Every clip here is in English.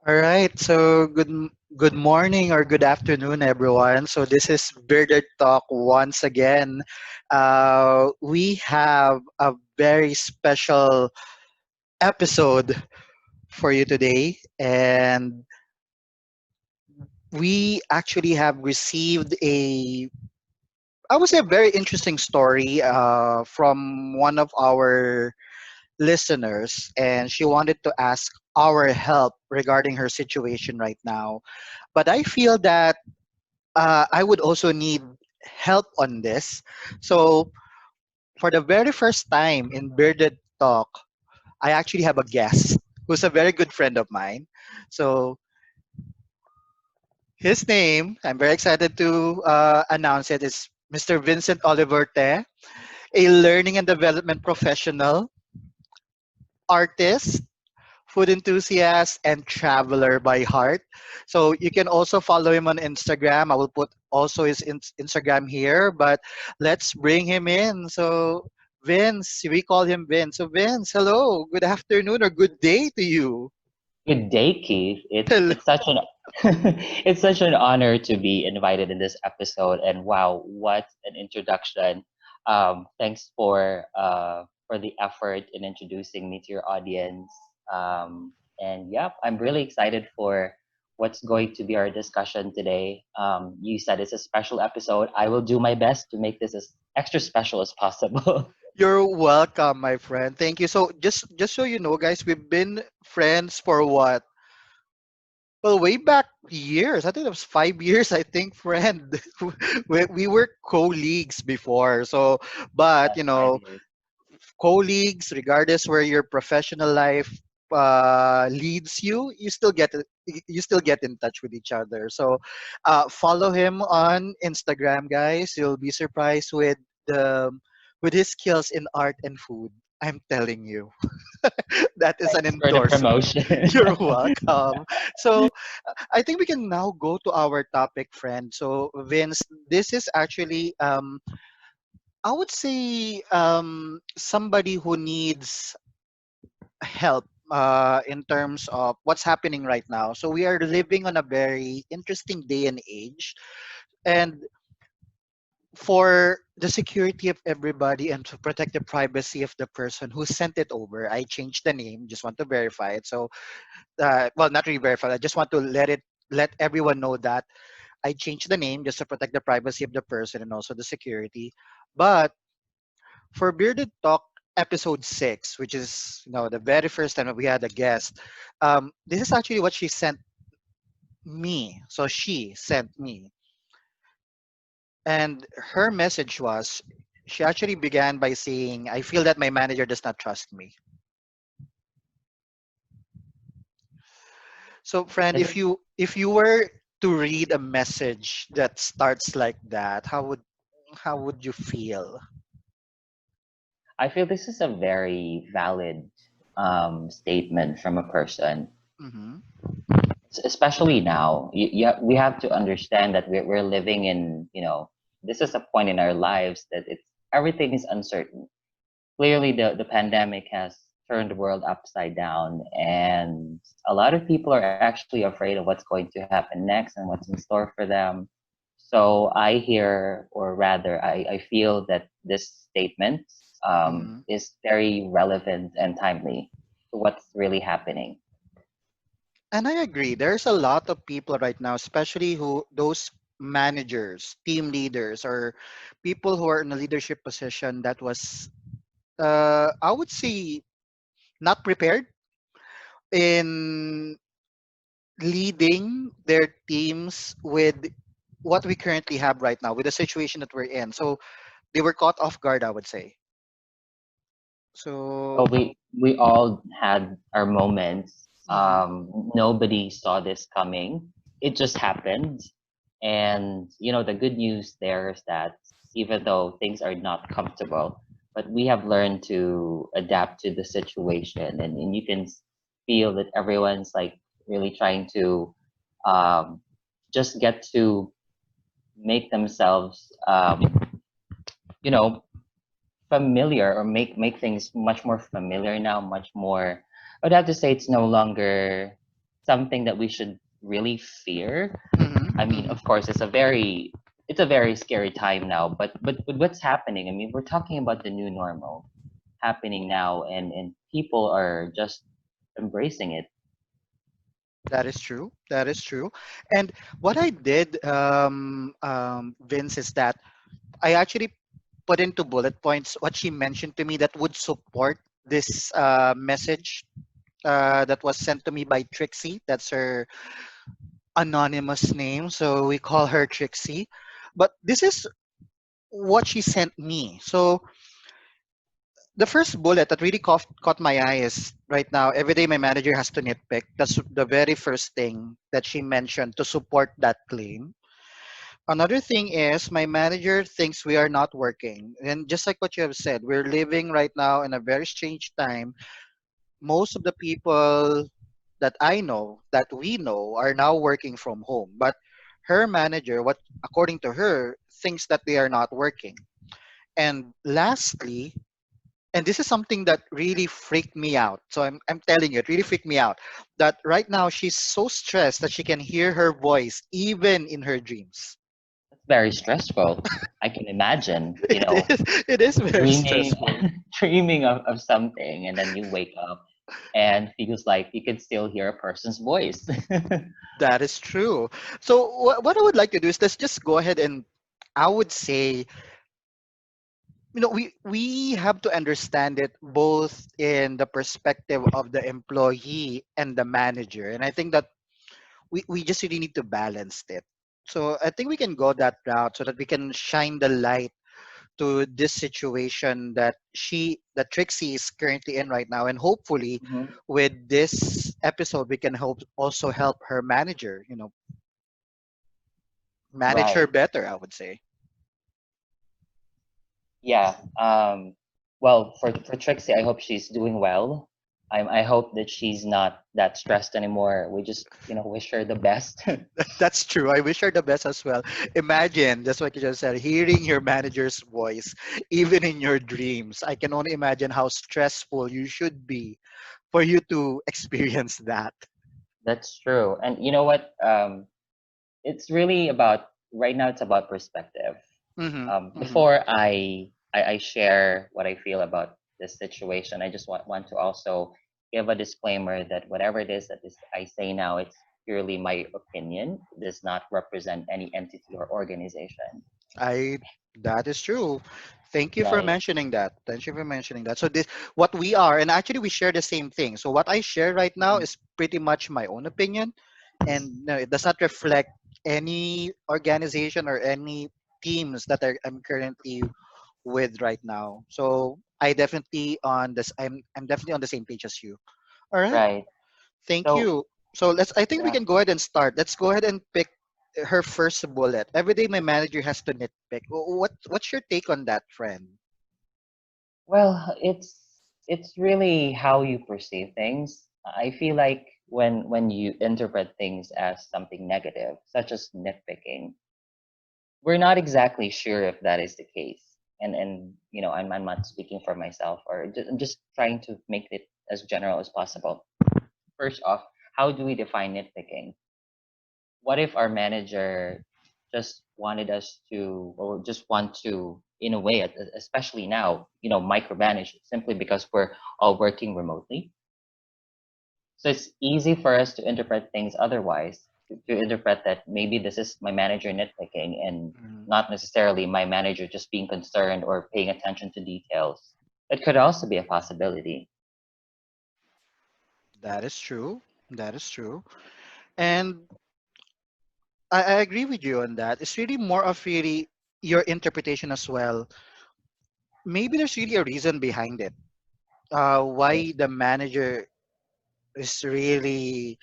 All right. So good morning or good afternoon, everyone. So this is Bearded Talk once again. We have a very special episode for you today, and we actually have received I would say, a very interesting story from one of our listeners, and she wanted to ask our help regarding her situation right now. But I feel that I would also need help on this. So, for the very first time in Bearded Talk, I actually have a guest who's a very good friend of mine. So, his name, I'm very excited to announce it, is Mr. Vincent Oliverte, a learning and development professional, artist, food enthusiast, and traveler by heart. So you can also follow him on Instagram. I will put also his Instagram here, but let's bring him in. So Vince, we call him Vince. So Vince, hello, good afternoon or good day to you. Good day, Keith. It's Hello. it's such an it's such an honor to be invited in this episode, and wow, what an introduction! Thanks for the effort in introducing me to your audience. And yep, I'm really excited for what's going to be our discussion today. You said it's a special episode. I will do my best to make this as extra special as possible. You're welcome, my friend. Thank you. So just so you know, guys, we've been friends for what? Well, way back years. I think it was 5 years. I think, friend. We were colleagues before. So, but Yes, 5 years. colleagues, regardless where your professional life leads you, you still get in touch with each other. So, follow him on Instagram, guys. You'll be surprised the with his skills in art and food. I'm telling you, that is an Thanks for the endorsement. promotion. You're welcome. So, I think we can now go to our topic, friend. So, Vince, this is actually I would say somebody who needs help in terms of what's happening right now. So we are living on a very interesting day and age, and for the security of everybody and to protect the privacy of the person who sent it over, I changed the name. Just want to verify it. So, well, not really verify. I just want to let everyone know that I changed the name just to protect the privacy of the person and also the security. But for Bearded Talk episode 6, which is the very first time that we had a guest, this is actually what she sent me. So she sent me, and her message was, she actually began by saying, "I feel that my manager does not trust me." So, friend, This is if you were to read a message that starts like that, how would you feel? I feel this is a very valid statement from a person, Mm-hmm. especially now. We have to understand that we're living in, this is a point in our lives that everything is uncertain. Clearly, the pandemic has turned the world upside down, and a lot of people are actually afraid of what's going to happen next and what's in store for them. So I hear, or rather, I feel that this statement Mm-hmm. is very relevant and timely to what's really happening. And I agree. There's a lot of people right now, especially who those managers, team leaders, or people who are in a leadership position that was, I would say, not prepared in leading their teams with what we currently have right now, with the situation that we're in. So they were caught off guard, I would say. Well, So, we all had our moments. mhm. Nobody saw this coming. It just happened. And the good news there is that even though things are not comfortable, but we have learned to adapt to the situation, and you can feel that everyone's like really trying to um, just get to make themselves you know familiar, or make things much more familiar now, much more. I would have to say it's no longer. something that we should really fear. I mean, Mm-hmm. of course, it's a very scary time now, but what's happening? I mean, we're talking about the new normal happening now, and people are just embracing it. That is true. That is true. And what I did, Vince, is that I actually put into bullet points what she mentioned to me that would support this message that was sent to me by Trixie. That's her anonymous name. So we call her Trixie. But this is what she sent me. So the first bullet that really caught my eye is right now, every day my manager has to nitpick. That's the very first thing that she mentioned to support that claim. Another thing is my manager thinks we are not working. And just like what you have said, we're living right now in a very strange time. Most of the people that I know, that we know, are now working from home. But her manager, what according to her, thinks that they are not working. And lastly, and this is something that really freaked me out. So I'm telling you, it really freaked me out that right now she's so stressed that she can hear her voice even in her dreams. It's very stressful. I can imagine, It is very dreaming stressful. dreaming of something, and then you wake up and feels like you can still hear a person's voice. That is true. So what I would like to do is let's just go ahead and I would say, we have to understand it both in the perspective of the employee and the manager. And I think that we just really need to balance it. So I think we can go that route so that we can shine the light to this situation that Trixie is currently in right now, and hopefully Mhm. with this episode we can help her manager, manage her Right. better, I would say. Yeah. Well, for Trixie, I hope she's doing well. I hope that she's not that stressed anymore. We just, wish her the best. That's true. I wish her the best as well. Imagine, just like you just said, hearing your manager's voice, even in your dreams. I can only imagine how stressful you should be for you to experience that. That's true. And you know what? It's really about right now. It's about perspective. Mm-hmm. Mm-hmm. Before I share what I feel about this situation, I just want to also give a disclaimer that whatever it is that I say now, it's purely my opinion. It does not represent any entity or organization. I That is true. Thank you for Right. mentioning that. Thank you for mentioning that. So this what we are, and actually we share the same thing. So what I share right now Mhm. is pretty much my own opinion, and no, it does not reflect any organization or any teams that I'm currently with right now. So I'm definitely on the same page as you. All right. Right. Thank So you. So I think we yeah. can go ahead and start. Let's go ahead and pick her first bullet. Every day my manager has to nitpick. What's your take on that, friend? Well, it's really how you perceive things. I feel like when you interpret things as something negative, such as nitpicking, we're not exactly sure if that is the case. And I'm not speaking for myself, or I'm just trying to make it as general as possible. First off, how do we define nitpicking? What if our manager just wanted us to, or just want to, in a way, especially now, micromanage simply because we're all working remotely? So it's easy for us to interpret things otherwise, to interpret that maybe this is my manager nitpicking and Mhm. not necessarily my manager just being concerned or paying attention to details. It could also be a possibility. That is true. That is true. And I agree with you on that. It's really more of really your interpretation as well. Maybe there's really a reason behind it. Right? Why the manager is really,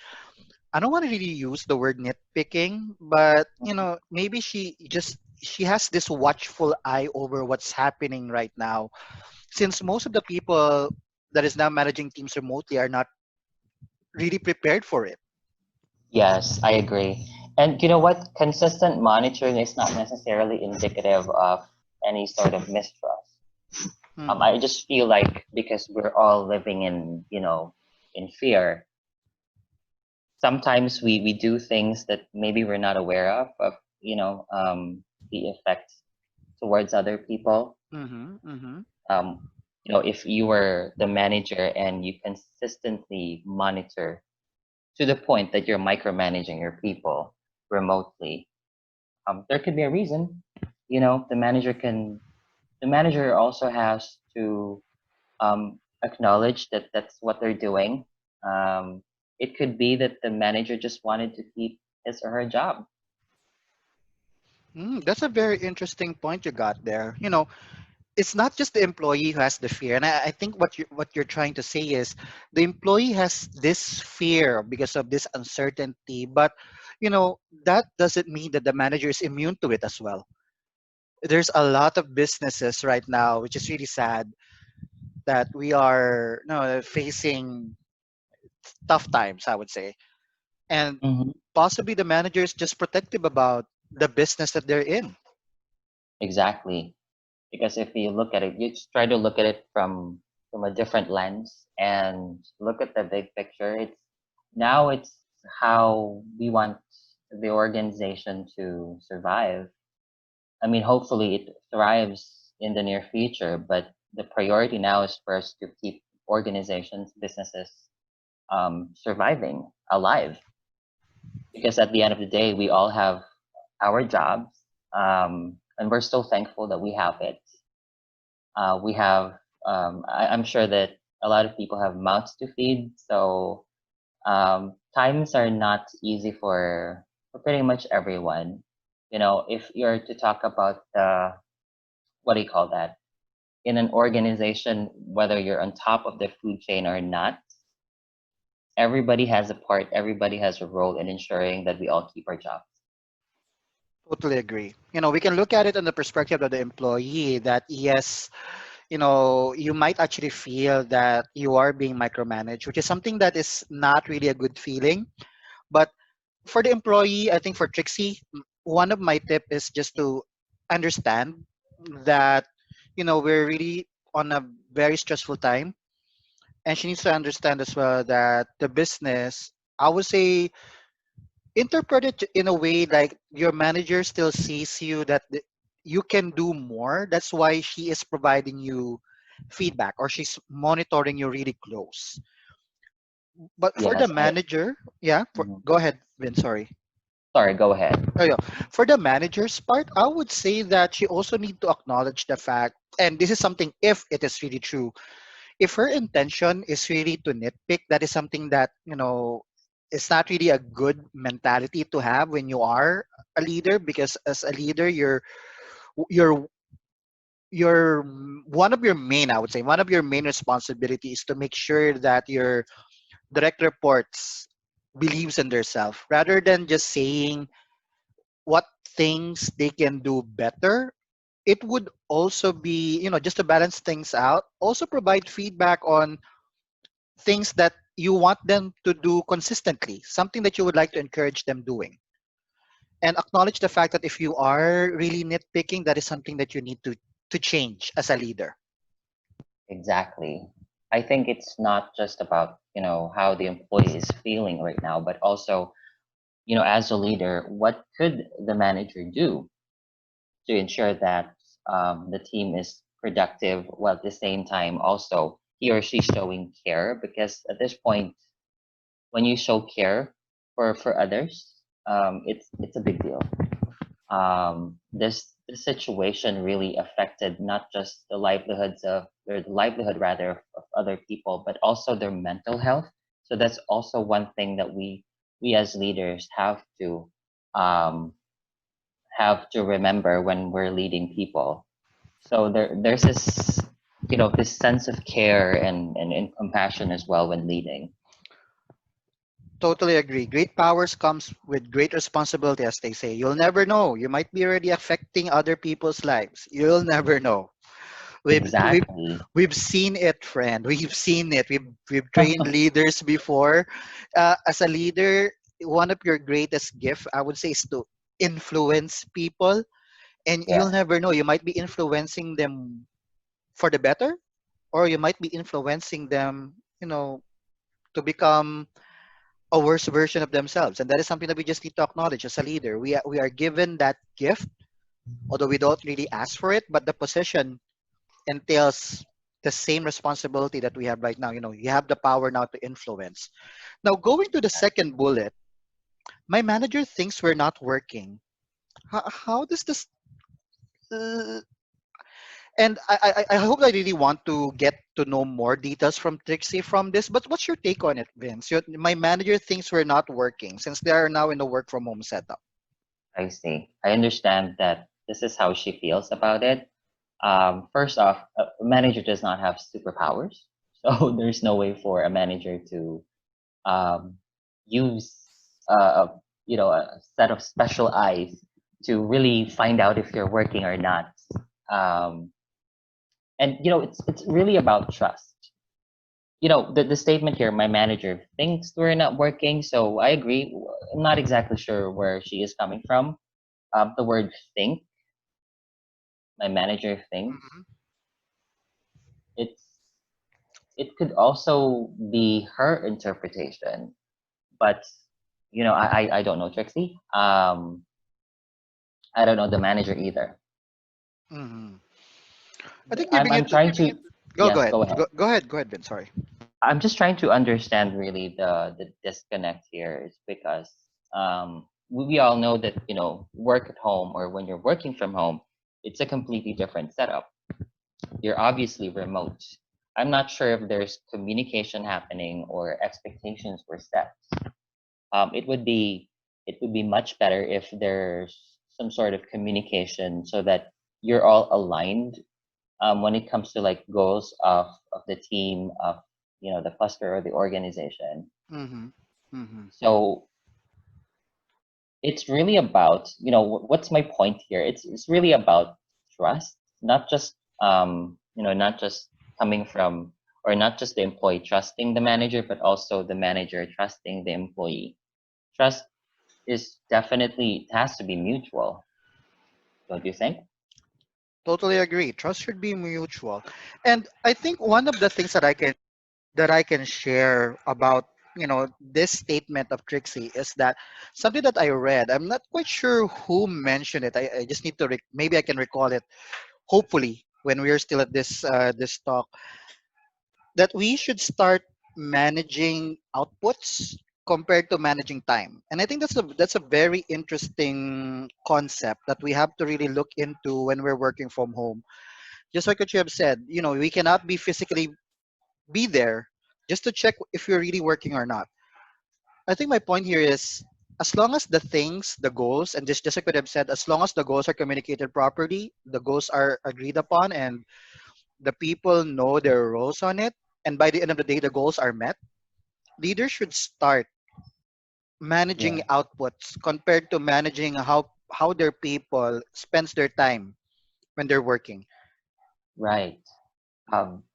I don't want to really use the word nitpicking, but Mhm. maybe she has this watchful eye over what's happening right now. Since most of the people that is now managing teams remotely are not really prepared for it. Yes, I agree. And you know what? Consistent monitoring is not necessarily indicative of any sort of mistrust. Hmm. I just feel like because we're all living in fear, sometimes we do things that maybe we're not aware of the effects towards other people. Mm-hmm. Mm-hmm. um, if you were the manager and you consistently monitor to the point that you're micromanaging your people remotely, there could be a reason. The manager also has to acknowledge that that's what they're doing. It could be that the manager just wanted to keep his or her job. That's a very interesting point you got there. It's not just the employee who has the fear, and I think what you're trying to say is the employee has this fear because of this uncertainty, but that doesn't mean that the manager is immune to it as well. There's a lot of businesses right now, which is really sad, that we are facing tough times, I would say, and Hmm. possibly the manager is just protective about the business that they're in. Exactly. Because if you look at it, you just try to look at it from a different lens and look at the big picture. It's how we want the organization to survive. I mean, hopefully it thrives in the near future, but the priority now is for us to keep organizations, businesses surviving, alive. Because at the end of the day, we all have our jobs, and we're so thankful that we have it. We have, I'm sure that a lot of people have mouths to feed, so times are not easy for pretty much everyone. If you're to talk about the, what do you call that? In an organization, whether you're on top of the food chain or not, everybody has a part, everybody has a role in ensuring that we all keep our jobs. Totally agree. We can look at it on the perspective of the employee that yes, you might actually feel that you are being micromanaged, which is something that is not really a good feeling. But for the employee, I think for Trixie, one of my tip is just to understand that, we're really on a very stressful time. And she needs to understand as well that the business, I would say, interpret it in a way like your manager still sees you that you can do more. That's why she is providing you feedback or she's monitoring you really close. But for the Yes, manager, yeah, mhm. go ahead, Vin, sorry. Sorry, go ahead. Oh, yeah. For the manager's part, I would say that she also need to acknowledge the fact, and this is something if it is really true, if her intention is really to nitpick, that is something that it's not really a good mentality to have when you are a leader, because as a leader, you're one of your main, I would say, one of your main responsibilities to make sure that your direct reports believes in themselves rather than just saying what things they can do better. It would also be, just to balance things out, also provide feedback on things that you want them to do consistently, something that you would like to encourage them doing. And acknowledge the fact that if you are really nitpicking, that is something that you need to change as a leader. Exactly. I think it's not just about, how the employee is feeling right now, but also, as a leader, what could the manager do to ensure that the team is productive while at the same time also he or she showing care? Because at this point, when you show care for others, it's a big deal. This situation really affected not just the livelihoods of, or the livelihood rather, of other people, but also their mental health. So that's also one thing that we as leaders um, have to remember when we're leading people. So there's this, this sense of care and compassion as well when leading. Totally agree. Great powers comes with great responsibility, as they say. You'll never know. You might be already affecting other people's lives. You'll never know. We've we've Exactly. we've seen it, friend. We've seen it. We've trained leaders before. As a leader, one of your greatest gift, I would say, is to influence people, and you'll Yeah, never know. You might be influencing them for the better, or you might be influencing them, to become a worse version of themselves. And that is something that we just need to acknowledge as a leader. We are given that gift, although we don't really ask for it, but the position entails the same responsibility that we have right now. You know, you have the power now to influence. Now, going to the second bullet, my manager thinks we're not working. How does this? Uh, and I hope I really want to get to know more details from Trixie from this. But what's your take on it, Vince? My manager thinks we're not working since they are now in the work from home setup. I see. I understand that this is how she feels about it. First off, a manager does not have superpowers, so there's no way for a manager to um, use a set of special eyes to really find out if you're working or not. Um, and it's really about trust. The statement here, my manager thinks we're not working, so I agree. I'm not exactly sure where she is coming from. The word think, my manager thinks, Mhm. it's it could also be her interpretation, but I don't know, Trixie. I don't know the manager either. Mhm. I think I'm giving I'm it. trying to Go Yes, ahead. go ahead. Go ahead. Go ahead, Vince. Sorry. I'm just trying to understand really the disconnect here is because we all know that work at home or when you're working from home, it's a completely different setup. You're obviously remote. I'm not sure if there's communication happening or expectations were set. It would be much better if there's some sort of communication so that you're all aligned when it comes to like goals of the team of the cluster or the organization. Mm-hmm. Mm-hmm. So it's really about what's my point here. It's really about trust, not just coming from, or not just the employee trusting the manager, but also the manager trusting the employee. Trust is definitely, it has to be mutual, don't you think? Totally agree. Trust should be mutual. And I think one of the things that I can share about this statement of Trixie is that something that I read. I'm not quite sure who mentioned it. I just need to maybe I can recall it. Hopefully, when we are still at this talk, that we should start managing outputs compared to managing time. And I think that's a very interesting concept that we have to really look into when we're working from home. Just like what you have said, we cannot be physically be there just to check if you're really working or not. I think my point here is as long as the things, the goals, and just like what I've said, as long as the goals are communicated properly, the goals are agreed upon, and the people know their roles on it, and by the end of the day, the goals are met, leaders should start managing Yeah, outputs compared to managing how their people spends their time when they're working. right.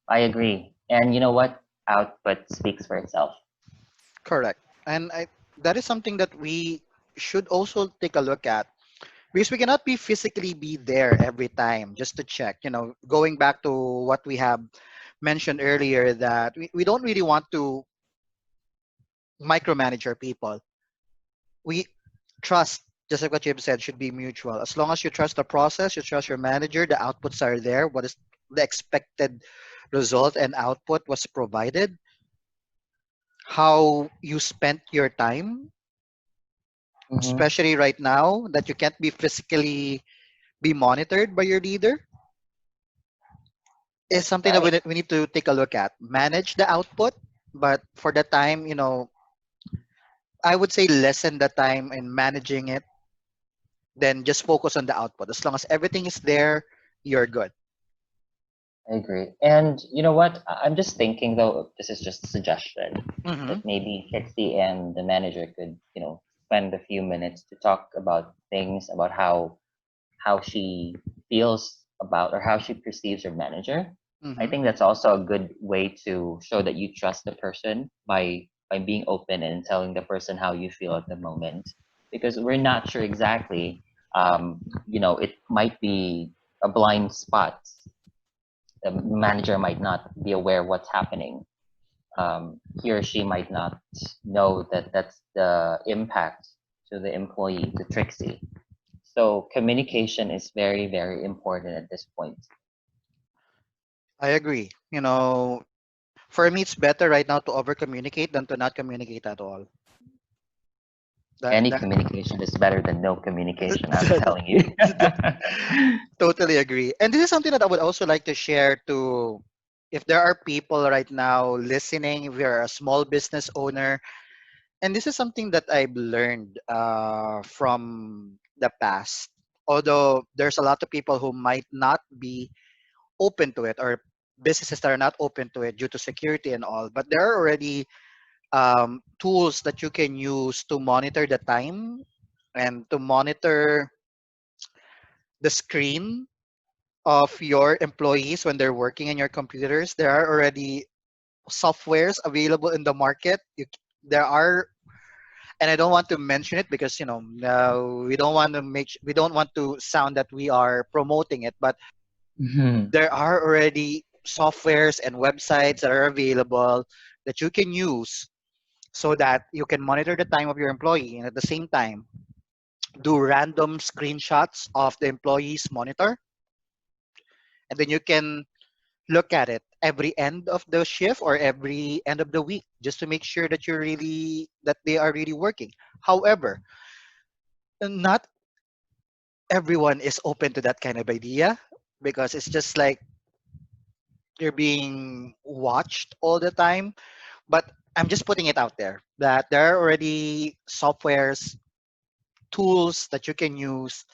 I agree. And you know what? Output speaks for itself. Correct. And that is something that we should also take a look at because we cannot be physically be there every time just to check. Going back to what we have mentioned earlier, that we don't really want to micromanage our people. We trust, just like what you've said, should be mutual. As long as you trust the process, you trust your manager, the outputs are there, what is the expected result and output was provided, how you spent your time, Mm-hmm. especially right now that you can't be physically be monitored by your leader, is That's something that right. we need to take a look at. Manage the output, but for the time, I would say lessen the time in managing it, then just focus on the output. As long as everything is there, you're good. I agree. And you know what? I'm just thinking though, this is just a suggestion Mm-hmm. that maybe Kitsy and the manager could, spend a few minutes to talk about things, about how she feels about or how she perceives her manager. I Mm-hmm. think that's also a good way to show that you trust the person by being open and telling the person how you feel at the moment. Because we're not sure exactly, it might be a blind spot. The manager might not be aware of what's happening. he or she might not know that that's the impact to the employee, to Trixie. So communication is very, very important at this point. I agree. For me, it's better right now to over communicate than to not communicate at all. That Any that communication is better than no communication, I'm telling you. totally agree. And this is something that I would also like to share to, if there are people right now listening, if you're a small business owner, and this is something that I've learned from the past. Although there's a lot of people who might not be open to it, or businesses that are not open to it due to security and all, but there are already tools that you can use to monitor the time and to monitor the screen of your employees when they're working in your computers. There are already softwares available in the market. There are, and I don't want to mention it because we don't want to we don't want to sound that we are promoting it, but Mhm. there are already softwares and websites that are available that you can use so that you can monitor the time of your employee and at the same time do random screenshots of the employee's monitor, and then you can look at it every end of the shift or every end of the week just to make sure that they are really working. However, not everyone is open to that kind of idea because it's just like you're being watched all the time. But I'm just putting it out there that there are already softwares, tools that you can use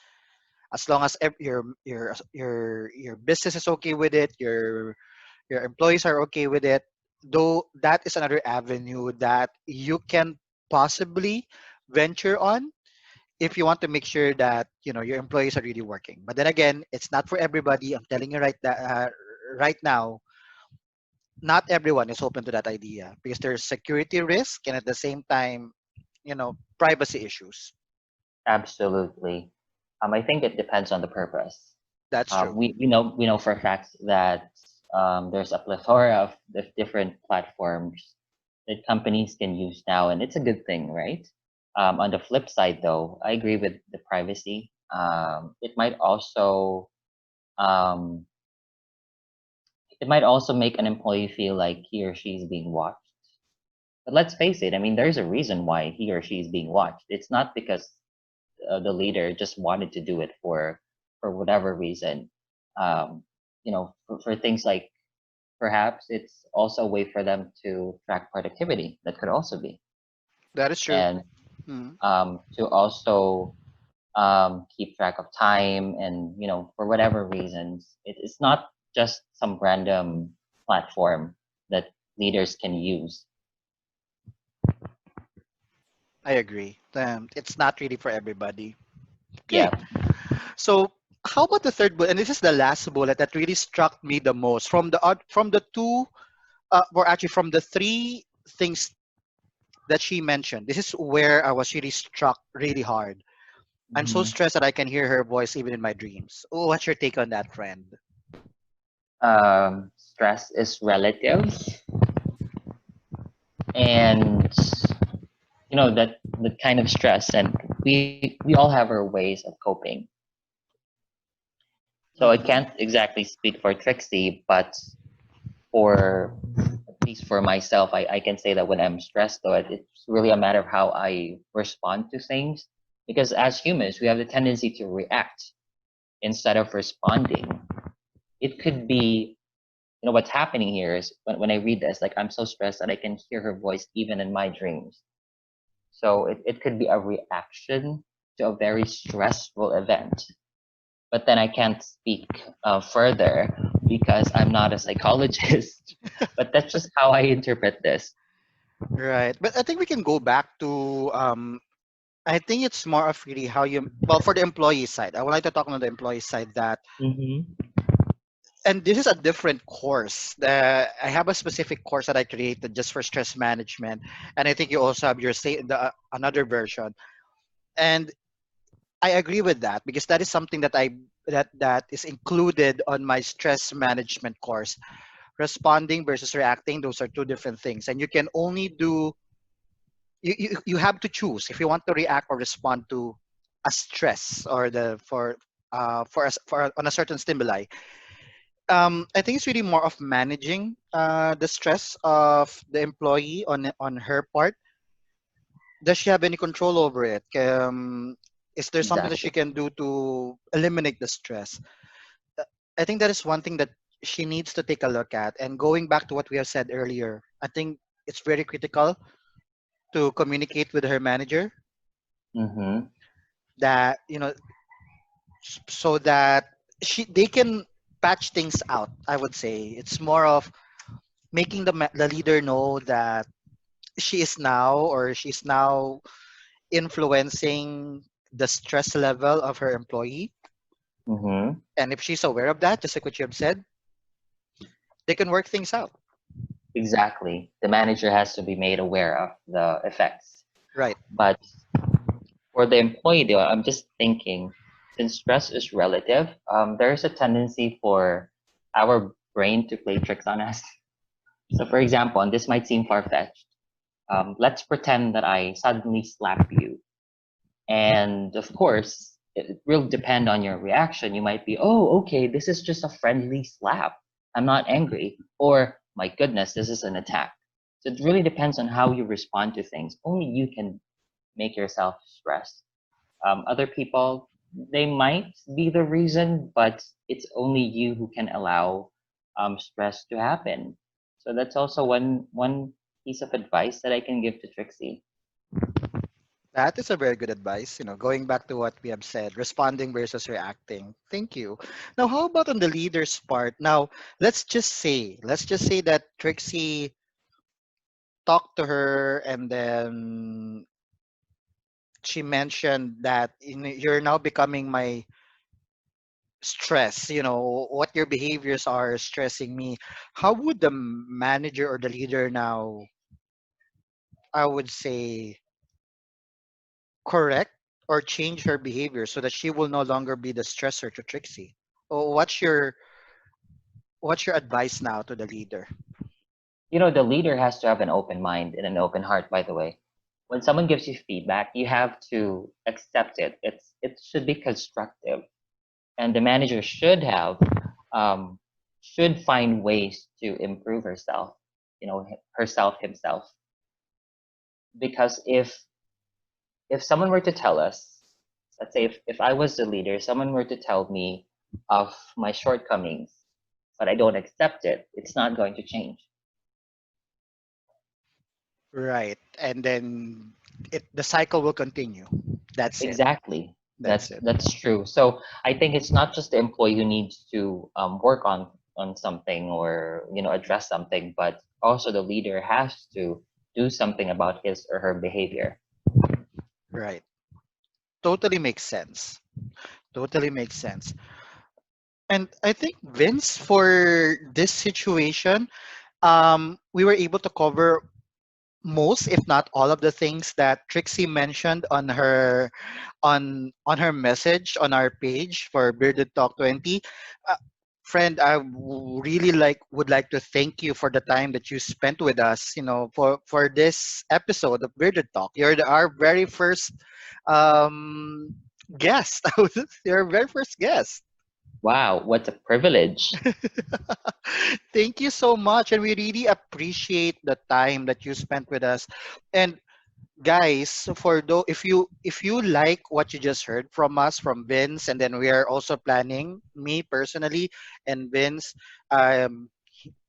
as long as your business is okay with it, your employees are okay with it. Though that is another avenue that you can possibly venture on if you want to make sure that your employees are really working. But then again, it's not for everybody. I'm telling you right now, not everyone is open to that idea because there's security risk and at the same time, privacy issues. Absolutely. I think it depends on the purpose. That's true. We know for a fact that there's a plethora of different platforms that companies can use now, and it's a good thing, right? On the flip side, though, I agree with the privacy. Um, it might also make an employee feel like he or she is being watched. But let's face it, I mean, there's a reason why he or she is being watched. It's not because the leader just wanted to do it for whatever reason. Um, for things like perhaps it's also a way for them to track productivity. That could also be, That is true. and Mhm. to also keep track of time, and for whatever reasons, it's not just some random platform that leaders can use. I agree. It's not really for everybody. Okay, Yeah. so how about the third bullet? And this is the last bullet that really struck me the most from the two, or actually from the three things that she mentioned. This is where I was really struck really hard. I'm so Mhm. stressed that I can hear her voice even in my dreams. Oh, what's your take on that, friend? Stress is relative, and that kind of stress, and we all have our ways of coping. So I Hmm. can't exactly speak for Trixie, but for at least for myself, I can say that when I'm stressed, though, it's really a matter of how I respond to things. Because as humans, we have the tendency to react instead of responding. It could be, what's happening here is when I read this, like I'm so stressed that I can hear her voice even in my dreams. So it could be a reaction to a very stressful event. But then I can't speak further because I'm not a psychologist. But that's just how I interpret this. Right, but I think we can go back to. I think it's more of really how you. Well, for the employee side, I would like to talk on the employee side that, Mm-hmm. and this is a different course. I have a specific course that I created just for stress management, and I think you also have another version. And I agree with that because that is something that is included on my stress management course. Responding versus reacting, those are two different things, and you can only do you have to choose if you want to react or respond to a stress or the for us for on a certain stimuli. I think it's really more of managing the stress of the employee on her part. Does she have any control over it? Is there something that she Exactly. can do to eliminate the stress? Uh, I think that is one thing that she needs to take a look at. And going back to what we have said earlier, I think it's very critical to communicate with her manager Mm-hmm. that so that they can patch things out. I would say it's more of making the leader know that she's now influencing the stress level of her employee. Mm-hmm. And if she's aware of that, just like what you have said, they can work things out. Exactly. The manager has to be made aware of the effects. Right. But for the employee, though, I'm just thinking, since stress is relative, there's a tendency for our brain to play tricks on us. So, for example, and this might seem far-fetched, let's pretend that I suddenly slap you. And of course, it will depend on your reaction. You might be, oh, okay, this is just a friendly slap. I'm not angry. Or, my goodness, this is an attack. So it really depends on how you respond to things. Only you can make yourself stressed. Other people, they might be the reason, but it's only you who can allow stress to happen. So that's also one piece of advice that I can give to Trixie. That is a very good advice. Going back to what we have said, responding versus reacting. Thank you. Now, how about on the leader's part? Now, let's just say that Trixie talked to her and then she mentioned that you're now becoming my stress, what your behaviors are stressing me. How would the manager or the leader now, I would say, correct or change her behavior so that she will no longer be the stressor to Trixie? Oh, what's your advice now to the leader? The leader has to have an open mind and an open heart, by the way. When someone gives you feedback, you have to accept it. It should be constructive. And the manager um, should find ways to improve herself, herself, himself. Because if someone were to tell us, let's say if I was the leader, someone were to tell me of my shortcomings, but I don't accept it, it's not going to change. Right. And then the cycle will continue. That's it. Exactly. That's That's it. that's true. So I think it's not just the employee who needs to work on something or address something, but also the leader has to do something about his or her behavior. Right. Totally makes sense. Totally makes sense. And I think Vince, for this situation, we were able to cover most, if not all, of the things that Trixie mentioned on her message on our page for Bearded Talk 20. Uh, Friend, I really would like to thank you for the time that you spent with us. For this episode of Bearded Talk. You're our very first um, guest. You're our very first guest. Wow, what a privilege. Thank you so much, and we really appreciate the time that you spent with us. And guys, for though if you like what you just heard from us from Vince, and then we are also planning, me personally and Vince,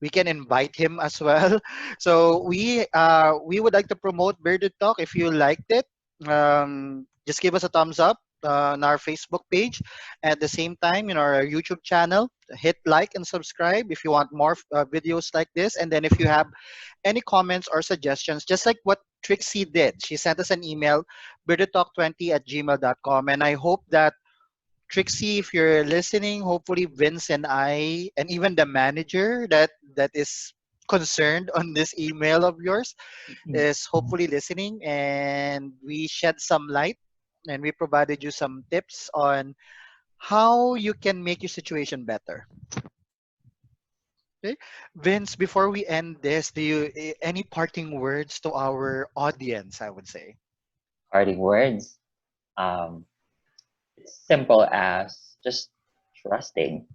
we can invite him as well. So we would like to promote Bearded Talk. If you liked it, just give us a thumbs up on our Facebook page. At the same time, our YouTube channel, hit like and subscribe if you want more videos like this. And then if you have any comments or suggestions, just like what Trixie did. She sent us an email, birdtalk20@gmail.com. And I hope that, Trixie, if you're listening, hopefully Vince and I, and even the manager that is concerned on this email of yours, is hopefully listening, and we shed some light and we provided you some tips on how you can make your situation better. Okay. Vince, before we end this, do you any parting words to our audience, I would say? Parting words. Um, it's simple as just trusting,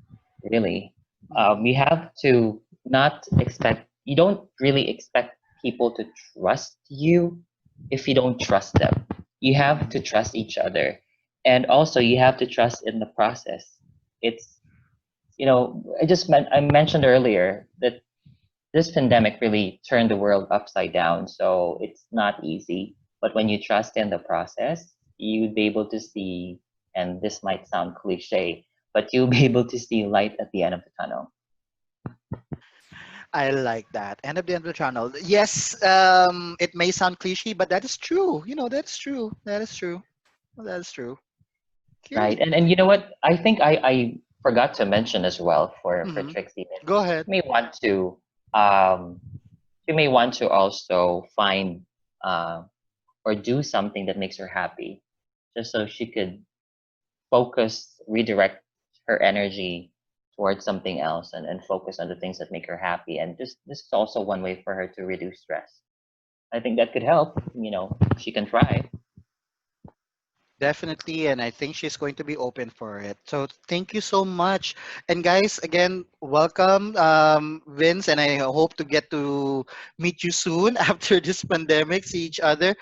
really. Hmm. We have to not expect, you don't really expect people to trust you if you don't trust them. You have to Hmm. trust each other. And also, you have to trust in the process. It's, I mentioned earlier that this pandemic really turned the world upside down. So it's not easy. But when you trust in the process, you'll be able to see, and this might sound cliche, but you'll be able to see light at the end of the tunnel. I like that. End of the channel. Yes, it may sound cliche, but that is true. That's true. That is true. That is true. Right. Okay. And you know what? I think I forgot to mention as well for Hmm. Trixie that Go ahead. she may want to um she may want to also find uh or do something that makes her happy just so she could focus, redirect her energy towards something else and focus on the things that make her happy. And this is also one way for her to reduce stress. I think that could help. She can try. Definitely, and I think she's going to be open for it. So thank you so much. And guys, again, welcome, Vince, and I hope to get to meet you soon after this pandemic, see each other.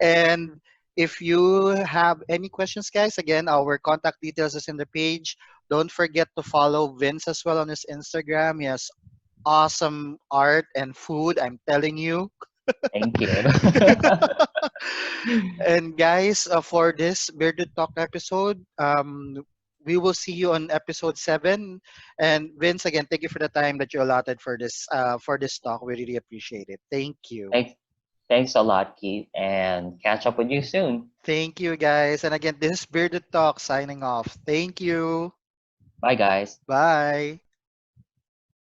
And if you have any questions, guys, again, our contact details is in the page. Don't forget to follow Vince as well on his Instagram. He has awesome art and food, I'm telling you. Thank you. And guys, for this Bearded Talk episode, we will see you on episode 7. And Vince, again, thank you for the time that you allotted for this talk. We really appreciate it. Thank you. thanks, thanks a lot, Keith, and catch up with you soon. Thank you, guys. And again, this is Bearded Talk signing off. Thank you. Bye, guys. Bye.